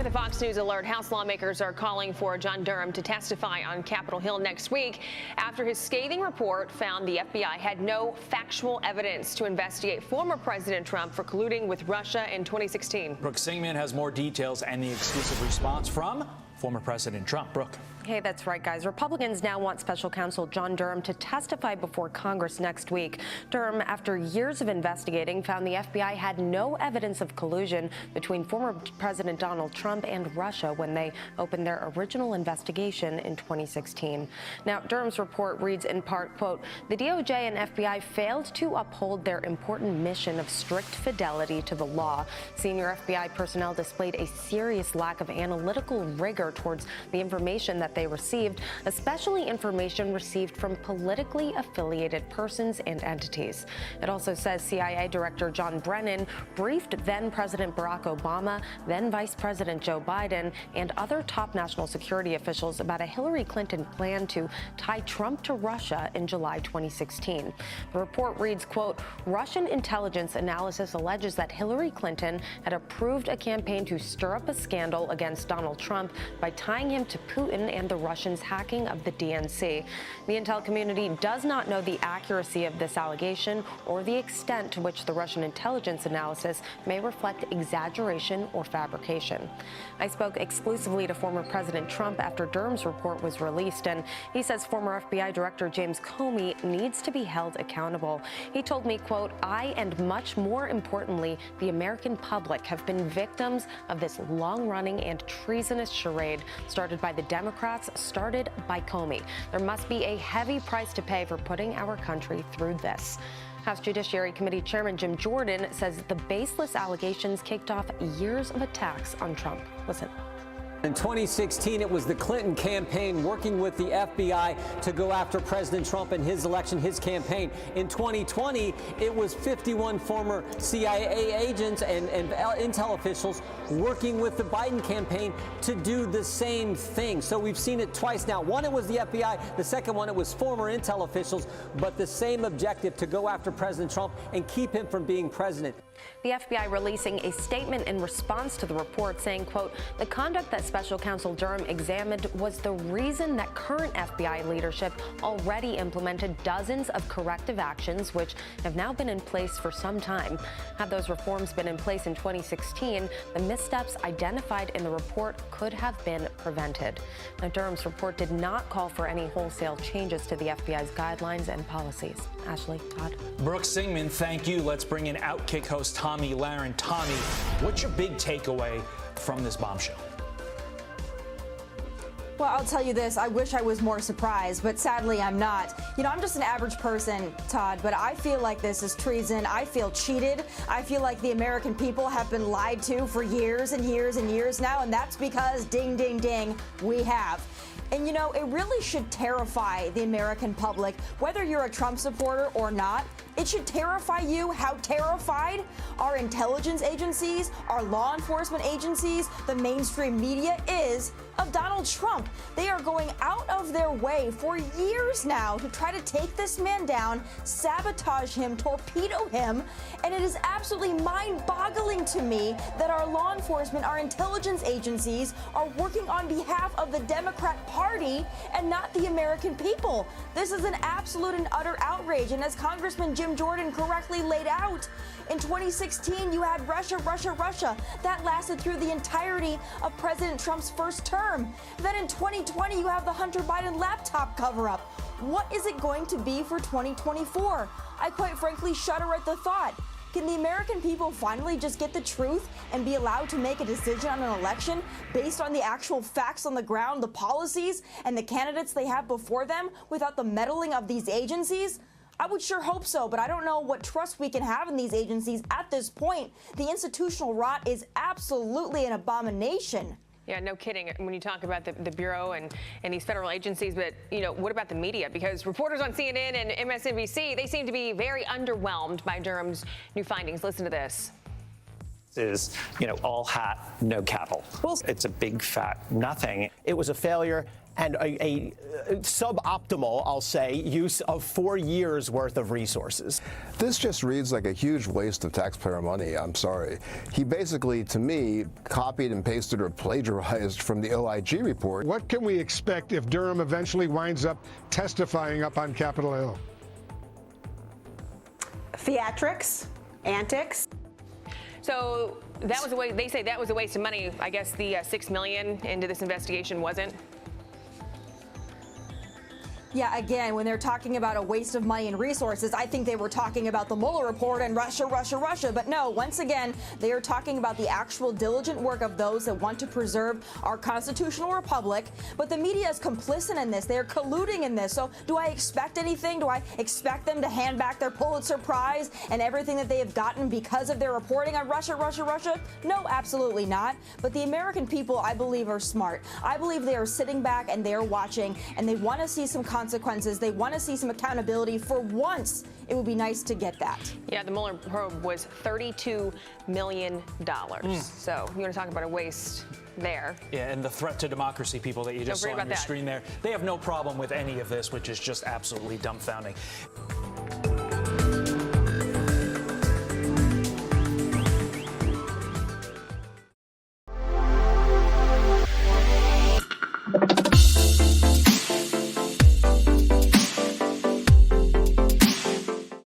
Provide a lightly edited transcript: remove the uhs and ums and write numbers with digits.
with a Fox News alert. House lawmakers are calling for John Durham to testify on Capitol Hill next week after his scathing report found the FBI had no factual evidence to investigate former President Trump for colluding with Russia in 2016. Brooke Singman has more details and the exclusive response from former President Trump. Brooke. Hey, that's right, guys. Republicans now want special counsel John Durham to testify before Congress next week. Durham, after years of investigating, found the FBI had no evidence of collusion between former President Donald Trump and Russia when they opened their original investigation in 2016. Now, Durham's report reads in part, quote, the DOJ and FBI failed to uphold their important mission of strict fidelity to the law. Senior FBI personnel displayed a serious lack of analytical rigor towards the information that they received, especially information received from politically affiliated persons and entities. It also says CIA Director John Brennan briefed then President Barack Obama, then Vice President Joe Biden, and other top national security officials about a Hillary Clinton plan to tie Trump to Russia in July 2016. The report reads, quote, Russian intelligence analysis alleges that Hillary Clinton had approved a campaign to stir up a scandal against Donald Trump by tying him to Putin and the Russians' hacking of the DNC. The intel community does not know the accuracy of this allegation or the extent to which the Russian intelligence analysis may reflect exaggeration or fabrication. I spoke exclusively to former President Trump after Durham's report was released, and he says former FBI Director James Comey needs to be held accountable. He told me, quote, I and much more importantly, the American public have been victims of this long-running and treasonous charade started by the Democrats, started by Comey. There must be a heavy price to pay for putting our country through this. House Judiciary Committee Chairman Jim Jordan says the baseless allegations kicked off years of attacks on Trump. Listen. In 2016, it was the Clinton campaign working with the FBI to go after President Trump and his election, his campaign. In 2020, it was 51 former CIA agents and intel officials working with the Biden campaign to do the same thing. So we've seen it twice now. One, it was the FBI. The second one, it was former intel officials, but the same objective, to go after President Trump and keep him from being president. The FBI releasing a statement in response to the report saying, quote, the conduct that Special Counsel Durham examined was the reason that current FBI leadership already implemented dozens of corrective actions, which have now been in place for some time. Had those reforms been in place in 2016, the missteps identified in the report could have been prevented. Now, Durham's report did not call for any wholesale changes to the FBI's guidelines and policies. Ashley, Todd. Brooke Singman, thank you. Let's bring in Outkick host Tommy Lahren. Tommy, what's your big takeaway from this bombshell? Well, I'll tell you this, I wish I was more surprised, but sadly I'm not. You know, I'm just an average person, Todd, but I feel like this is treason. I feel cheated. I feel like the American people have been lied to for years and years and years now, and that's because, ding, ding, ding, we have. And, you know, it really should terrify the American public, whether you're a Trump supporter or not. It should terrify you how terrified our intelligence agencies, our law enforcement agencies, the mainstream media is of Donald Trump. They are going out of their way for years now to try to take this man down, sabotage him, torpedo him, and it is absolutely mind-boggling to me that our law enforcement, our intelligence agencies are working on behalf of the Democrat Party and not the American people. This is an absolute and utter outrage, and as Congressman Jim Jordan correctly laid out, in 2016, you had Russia. That lasted through the entirety of President Trump's first term. Then in 2020, you have the Hunter Biden laptop cover-up. What is it going to be for 2024? I quite frankly shudder at the thought. Can the American people finally just get the truth and be allowed to make a decision on an election based on the actual facts on the ground, the policies, and the candidates they have before them without the meddling of these agencies? I would sure hope so, but I don't know what trust we can have in these agencies at this point. The institutional rot is absolutely an abomination. Yeah, no kidding. When you talk about the Bureau and these federal agencies, but, you know, what about the media? Because reporters on CNN and MSNBC, they seem to be very underwhelmed by Durham's new findings. Listen to this. Is, you know, all hat, no cattle. Well, it's a big fat nothing. It was a failure. and a suboptimal, I'll say, use of 4 years worth of resources. This just reads like a huge waste of taxpayer money. I'm sorry. He basically, to me, copied and pasted or plagiarized from the OIG report. What can we expect if Durham eventually winds up testifying up on Capitol Hill? Theatrics, antics. So that was a way, they say that was a waste of money. I guess the $6 million into this investigation wasn't. Yeah, again, when they're talking about a waste of money and resources, I think they were talking about the Muller Report and Russia, Russia, Russia. But no, once again, they are talking about the actual diligent work of those that want to preserve our constitutional republic. But the media is complicit in this. They are colluding in this. So do I expect anything? Do I expect them to hand back their Pulitzer Prize and everything that they have gotten because of their reporting on Russia, Russia, Russia? No, absolutely not. But the American people, I believe, are smart. I believe they are sitting back and they are watching, and they want to see some consequences. They want to see some accountability. For once, it would be nice to get that. Yeah, the Mueller probe was $32 million. So you want to talk about a waste there. Yeah, and the threat to democracy, people that you just saw on your screen there, they have no problem with any of this, which is just absolutely dumbfounding.